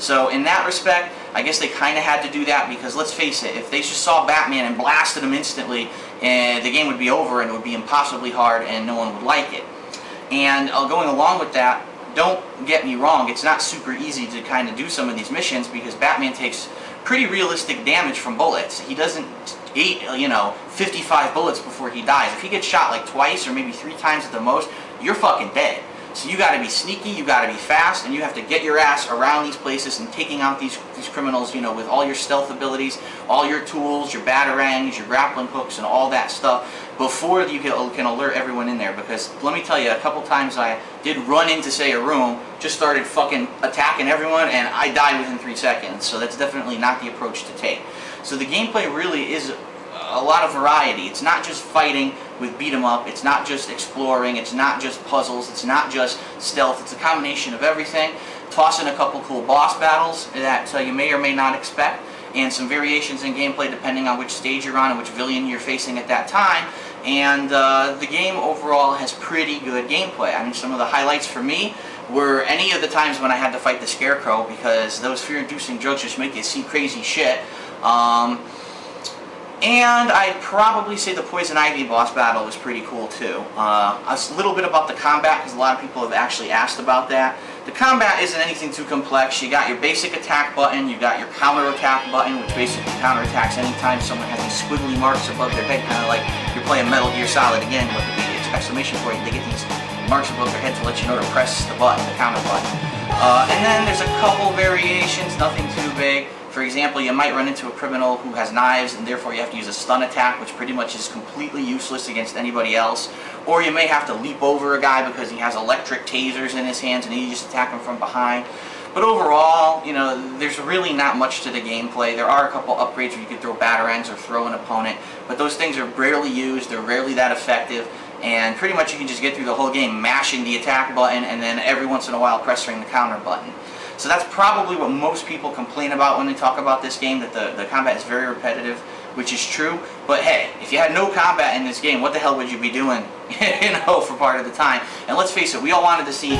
So in that respect, I guess they kind of had to do that because let's face it, if they just saw Batman and blasted him instantly, the game would be over and it would be impossibly hard and no one would like it. And going along with that, don't get me wrong, it's not super easy to kind of do some of these missions because Batman takes pretty realistic damage from bullets. He doesn't eat, 55 bullets before he dies. If he gets shot like twice or maybe 3 times at the most, you're fucking dead. So you gotta be sneaky, you gotta be fast, and you have to get your ass around these places and taking out these criminals, with all your stealth abilities, all your tools, your batarangs, your grappling hooks, and all that stuff before you can alert everyone in there. Because let me tell you, a couple times I did run into, say, a room, just started fucking attacking everyone, and I died within 3 seconds. So that's definitely not the approach to take. So the gameplay really is a lot of variety. It's not just fighting with beat 'em up, it's not just exploring, it's not just puzzles, it's not just stealth, it's a combination of everything. Toss in a couple cool boss battles that you may or may not expect, and some variations in gameplay depending on which stage you're on and which villain you're facing at that time. And the game overall has pretty good gameplay. I mean, some of the highlights for me were any of the times when I had to fight the Scarecrow, because those fear-inducing drugs just make you see crazy shit. And I'd probably say the Poison Ivy boss battle was pretty cool too. A little bit about the combat, because a lot of people have actually asked about that. The combat isn't anything too complex. You got your basic attack button, you got your counter attack button, which basically counterattacks anytime someone has these squiggly marks above their head, kind of like you're playing Metal Gear Solid again with the exclamation point. They get these marks above their head to let you know to press the button, the counter button. And then there's a couple variations, nothing too big. For example, you might run into a criminal who has knives and therefore you have to use a stun attack, which pretty much is completely useless against anybody else. Or you may have to leap over a guy because he has electric tasers in his hands and you just attack him from behind. But overall, there's really not much to the gameplay. There are a couple upgrades where you can throw batarangs or throw an opponent, but those things are rarely used, they're rarely that effective, and pretty much you can just get through the whole game mashing the attack button and then every once in a while pressing the counter button. So that's probably what most people complain about when they talk about this game, that the combat is very repetitive, which is true. But hey, if you had no combat in this game, what the hell would you be doing, for part of the time? And let's face it, we all wanted to see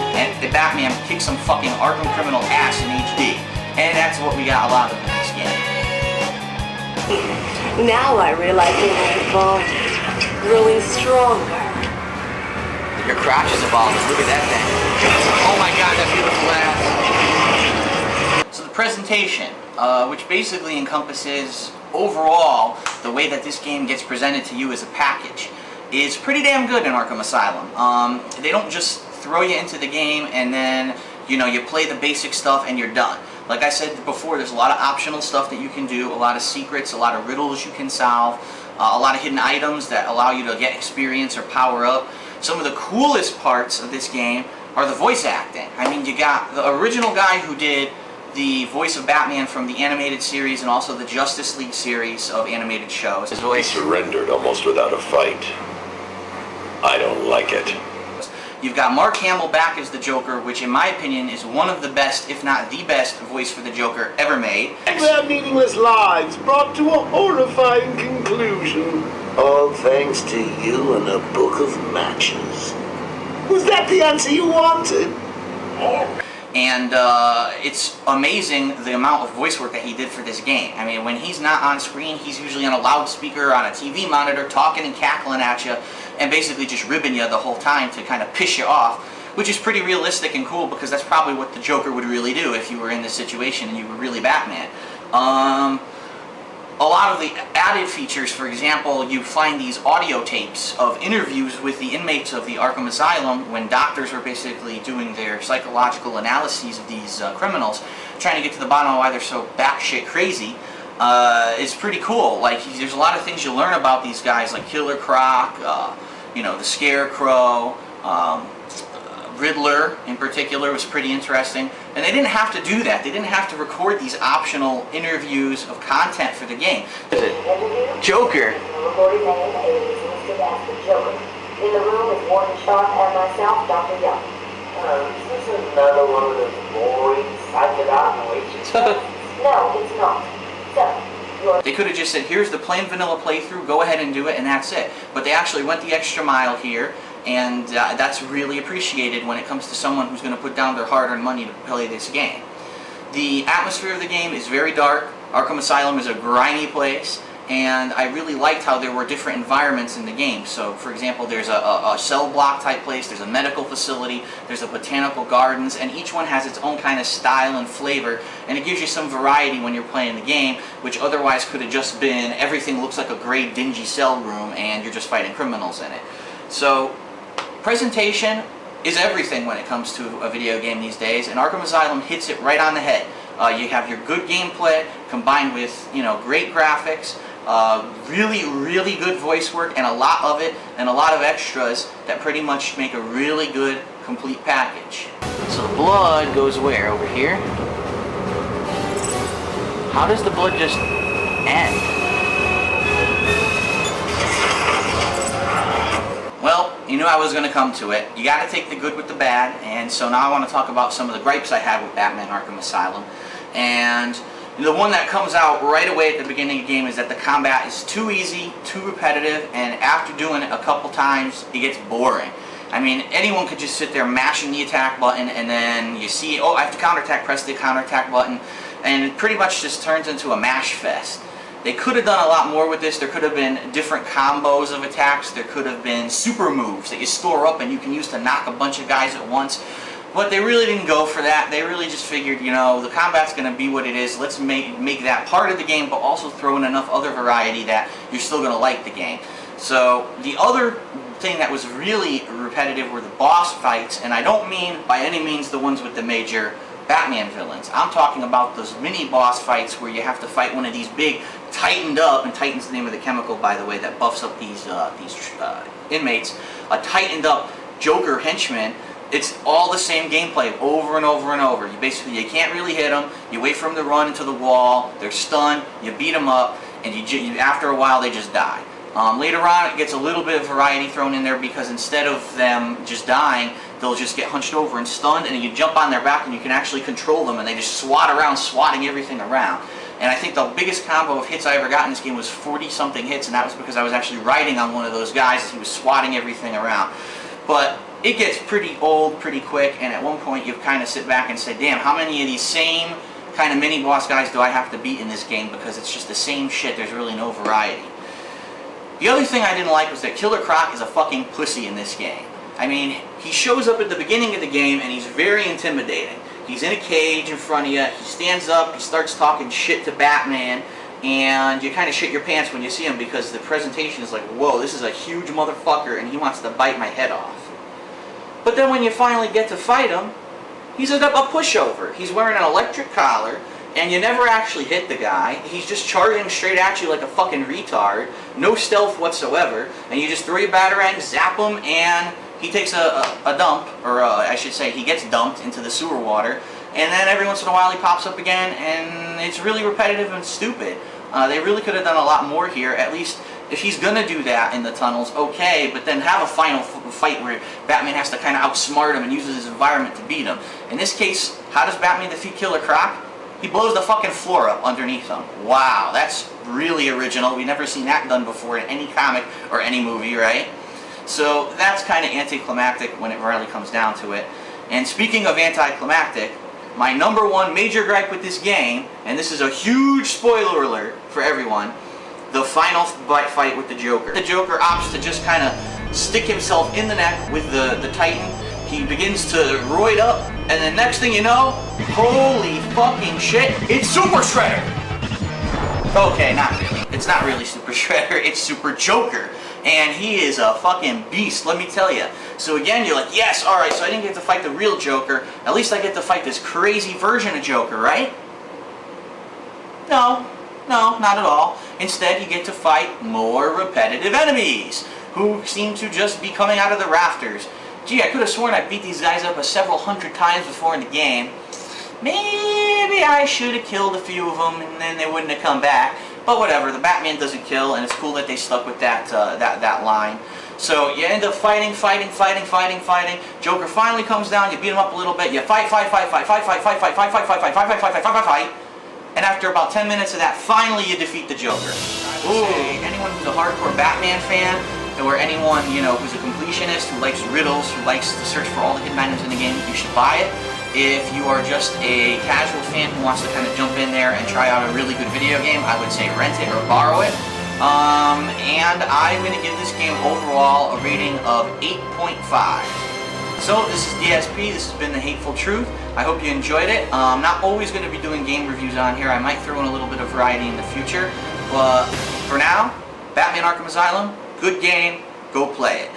Batman kick some fucking Arkham criminal ass in HD. And that's what we got a lot of in this game. Now I realize that my evolved, growing stronger. Your crotch is evolving, look at that thing. Oh my god, that beautiful ass. So the presentation, which basically encompasses overall the way that this game gets presented to you as a package, is pretty damn good in Arkham Asylum. They don't just throw you into the game and then you play the basic stuff and you're done. Like I said before, there's a lot of optional stuff that you can do, a lot of secrets, a lot of riddles you can solve, a lot of hidden items that allow you to get experience or power up. Some of the coolest parts of this game are the voice acting. I mean, you got the original guy who did the voice of Batman from the animated series and also the Justice League series of animated shows. His voice surrendered almost without a fight. I don't like it. You've got Mark Hamill back as the Joker, which in my opinion is one of the best, if not the best, voice for the Joker ever made. Their meaningless lives brought to a horrifying conclusion. All thanks to you and a book of matches. Was that the answer you wanted? And it's amazing the amount of voice work that he did for this game. I mean, when he's not on screen, he's usually on a loudspeaker, on a TV monitor, talking and cackling at you, and basically just ribbing you the whole time to kind of piss you off, which is pretty realistic and cool because that's probably what the Joker would really do if you were in this situation and you were really Batman. A lot of the added features, for example, you find these audio tapes of interviews with the inmates of the Arkham Asylum when doctors are basically doing their psychological analyses of these criminals, trying to get to the bottom of why they're so batshit crazy. It's pretty cool. Like, there's a lot of things you learn about these guys, like Killer Croc, the Scarecrow, Riddler in particular was pretty interesting. And they didn't have to do that. They didn't have to record these optional interviews of content for the game. Joker. In the room is Warden Sharp and myself, Dr. Young. Is this another one of those boring psychic operations? No, it's not. So, they could have just said, here's the plain vanilla playthrough, go ahead and do it, and that's it. But they actually went the extra mile here, and that's really appreciated when it comes to someone who's going to put down their hard-earned money to play this game. The atmosphere of the game is very dark. Arkham Asylum is a grimy place, and I really liked how there were different environments in the game. So, for example, there's a cell block type place, there's a medical facility, there's a botanical gardens, and each one has its own kind of style and flavor, and it gives you some variety when you're playing the game, which otherwise could have just been everything looks like a gray, dingy cell room, and you're just fighting criminals in it. So, presentation is everything when it comes to a video game these days, and Arkham Asylum hits it right on the head. You have your good gameplay combined with, great graphics, really, really good voice work, and a lot of it, and a lot of extras that pretty much make a really good, complete package. So the blood goes where? Over here? How does the blood just end? Well, you knew I was going to come to it. You got to take the good with the bad, and so now I want to talk about some of the gripes I had with Batman Arkham Asylum. And the one that comes out right away at the beginning of the game is that the combat is too easy, too repetitive, and after doing it a couple times, it gets boring. I mean, anyone could just sit there mashing the attack button, and then you see, oh, I have to counterattack, press the counterattack button, and it pretty much just turns into a mash fest. They could have done a lot more with this. There could have been different combos of attacks. There could have been super moves that you store up and you can use to knock a bunch of guys at once. But they really didn't go for that. They really just figured, the combat's going to be what it is. Let's make that part of the game, but also throw in enough other variety that you're still going to like the game. So the other thing that was really repetitive were the boss fights, and I don't mean by any means the ones with the major Batman villains. I'm talking about those mini boss fights where you have to fight one of these big, tightened up, and Titan's the name of the chemical, by the way, that buffs up these inmates, a tightened up Joker henchman. It's all the same gameplay over and over and over. You can't really hit them. You wait for them to run into the wall. They're stunned. You beat them up, and after a while they just die. Later on, it gets a little bit of variety thrown in there because instead of them just dying, they'll just get hunched over and stunned, and you jump on their back and you can actually control them, and they just swat around, swatting everything around. And I think the biggest combo of hits I ever got in this game was 40-something hits, and that was because I was actually riding on one of those guys as he was swatting everything around. But it gets pretty old pretty quick, and at one point you kind of sit back and say, damn, how many of these same kind of mini-boss guys do I have to beat in this game, because it's just the same shit, there's really no variety. The other thing I didn't like was that Killer Croc is a fucking pussy in this game. I mean, he shows up at the beginning of the game and he's very intimidating. He's in a cage in front of you, he stands up, he starts talking shit to Batman, and you kind of shit your pants when you see him because the presentation is like, whoa, this is a huge motherfucker and he wants to bite my head off. But then when you finally get to fight him, he's a pushover. He's wearing an electric collar, and you never actually hit the guy. He's just charging straight at you like a fucking retard, no stealth whatsoever, and you just throw your batarang, zap him, and he takes a dump, or I should say he gets dumped into the sewer water, and then every once in a while he pops up again, and it's really repetitive and stupid. They really could have done a lot more here. At least if he's going to do that in the tunnels, okay, but then have a final fight where Batman has to kind of outsmart him and uses his environment to beat him. In this case, how does Batman defeat Killer Croc? He blows the fucking floor up underneath him. Wow, that's really original. We've never seen that done before in any comic or any movie, right? So that's kind of anticlimactic when it really comes down to it. And speaking of anticlimactic, my number one major gripe with this game, and this is a huge spoiler alert for everyone, the final fight with the Joker. The Joker opts to just kind of stick himself in the neck with the Titan. He begins to roid up, and the next thing you know, holy fucking shit, it's Super Shredder! Okay, not really. It's not really Super Shredder, it's Super Joker. And he is a fucking beast, let me tell you. So again, you're like, yes, alright, so I didn't get to fight the real Joker. At least I get to fight this crazy version of Joker, right? No, not at all. Instead, you get to fight more repetitive enemies, who seem to just be coming out of the rafters. Gee, I could have sworn I beat these guys up several hundred times before in the game. Maybe I should have killed a few of them and then they wouldn't have come back. But whatever, the Batman doesn't kill, and it's cool that they stuck with that line. So you end up fighting. Joker finally comes down, you beat him up a little bit, you fight. And after about 10 minutes of that, finally you defeat the Joker. I would say anyone who's a hardcore Batman fan, or anyone, who's a completionist, who likes riddles, who likes to search for all the hidden items in the game, you should buy it. If you are just a casual fan who wants to kind of jump in there and try out a really good video game, I would say rent it or borrow it. And I'm going to give this game overall a rating of 8.5. So this is DSP, this has been The Hateful Truth. I hope you enjoyed it. I'm not always going to be doing game reviews on here. I might throw in a little bit of variety in the future. But for now, Batman Arkham Asylum, good game, go play it.